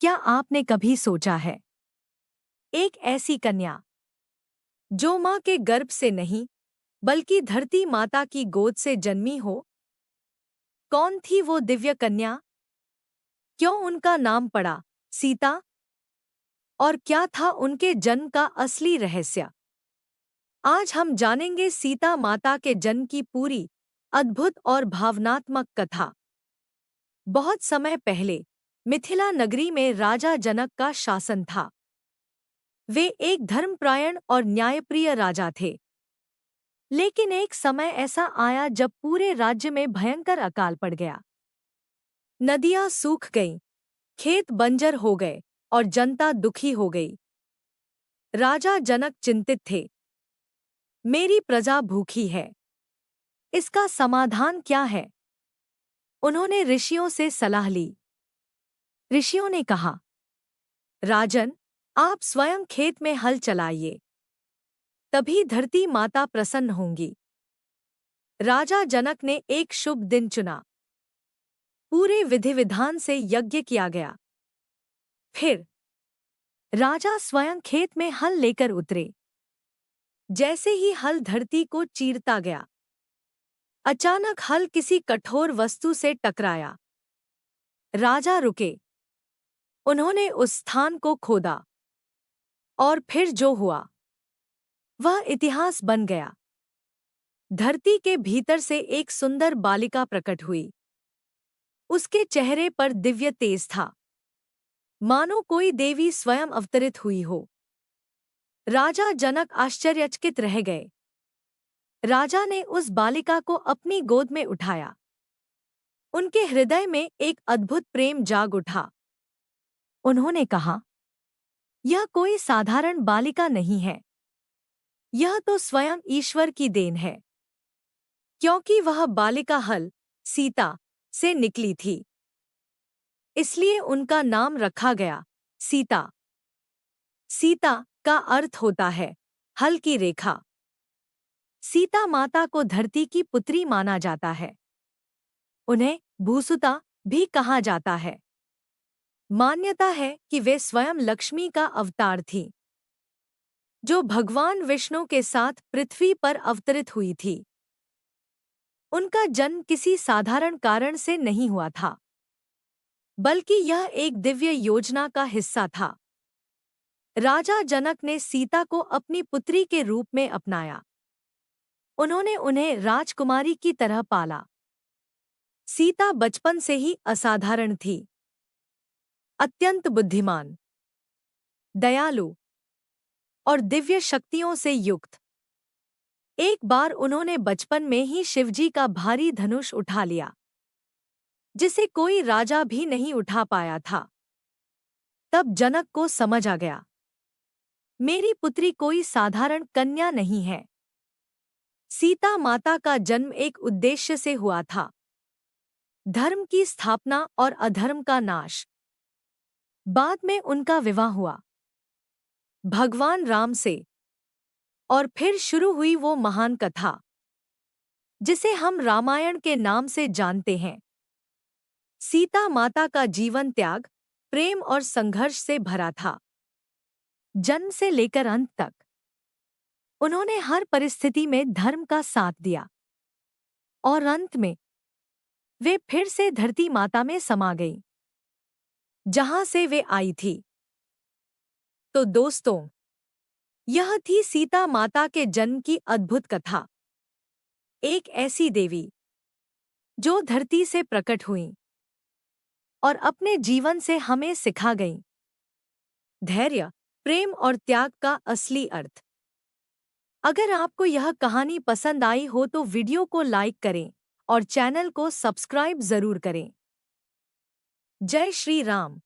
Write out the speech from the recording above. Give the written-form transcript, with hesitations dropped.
क्या आपने कभी सोचा है, एक ऐसी कन्या जो माँ के गर्भ से नहीं बल्कि धरती माता की गोद से जन्मी हो? कौन थी वो दिव्य कन्या? क्यों उनका नाम पड़ा सीता? और क्या था उनके जन्म का असली रहस्य? आज हम जानेंगे सीता माता के जन्म की पूरी अद्भुत और भावनात्मक कथा। बहुत समय पहले मिथिला नगरी में राजा जनक का शासन था। वे एक धर्मपरायण और न्यायप्रिय राजा थे। लेकिन एक समय ऐसा आया जब पूरे राज्य में भयंकर अकाल पड़ गया। नदियां सूख गईं, खेत बंजर हो गए और जनता दुखी हो गई। राजा जनक चिंतित थे। मेरी प्रजा भूखी है, इसका समाधान क्या है? उन्होंने ऋषियों से सलाह ली। ऋषियों ने कहा, राजन, आप स्वयं खेत में हल चलाइए, तभी धरती माता प्रसन्न होंगी। राजा जनक ने एक शुभ दिन चुना। पूरे विधि विधान से यज्ञ किया गया। फिर राजा स्वयं खेत में हल लेकर उतरे। जैसे ही हल धरती को चीरता गया, अचानक हल किसी कठोर वस्तु से टकराया। राजा रुके। उन्होंने उस स्थान को खोदा और फिर जो हुआ वह इतिहास बन गया। धरती के भीतर से एक सुंदर बालिका प्रकट हुई। उसके चेहरे पर दिव्य तेज था, मानो कोई देवी स्वयं अवतरित हुई हो। राजा जनक आश्चर्यचकित रह गए। राजा ने उस बालिका को अपनी गोद में उठाया। उनके हृदय में एक अद्भुत प्रेम जाग उठा। उन्होंने कहा, यह कोई साधारण बालिका नहीं है, यह तो स्वयं ईश्वर की देन है, क्योंकि वह बालिका हल सीता से निकली थी। इसलिए उनका नाम रखा गया सीता। सीता का अर्थ होता है हल की रेखा। सीता माता को धरती की पुत्री माना जाता है। उन्हें भूसुता भी कहा जाता है। मान्यता है कि वे स्वयं लक्ष्मी का अवतार थीं, जो भगवान विष्णु के साथ पृथ्वी पर अवतरित हुई थी। उनका जन्म किसी साधारण कारण से नहीं हुआ था, बल्कि यह एक दिव्य योजना का हिस्सा था। राजा जनक ने सीता को अपनी पुत्री के रूप में अपनाया। उन्होंने उन्हें राजकुमारी की तरह पाला। सीता बचपन से ही असाधारण थी, अत्यंत बुद्धिमान, दयालु और दिव्य शक्तियों से युक्त। एक बार उन्होंने बचपन में ही शिवजी का भारी धनुष उठा लिया, जिसे कोई राजा भी नहीं उठा पाया था। तब जनक को समझ आ गया, मेरी पुत्री कोई साधारण कन्या नहीं है। सीता माता का जन्म एक उद्देश्य से हुआ था, धर्म की स्थापना और अधर्म का नाश। बाद में उनका विवाह हुआ भगवान राम से, और फिर शुरू हुई वो महान कथा जिसे हम रामायण के नाम से जानते हैं। सीता माता का जीवन त्याग, प्रेम और संघर्ष से भरा था। जन्म से लेकर अंत तक उन्होंने हर परिस्थिति में धर्म का साथ दिया, और अंत में वे फिर से धरती माता में समा गईं, जहां से वे आई थी। तो दोस्तों, यह थी सीता माता के जन्म की अद्भुत कथा। एक ऐसी देवी जो धरती से प्रकट हुई और अपने जीवन से हमें सिखा गईं धैर्य, प्रेम और त्याग का असली अर्थ। अगर आपको यह कहानी पसंद आई हो तो वीडियो को लाइक करें और चैनल को सब्सक्राइब जरूर करें। जय श्री राम।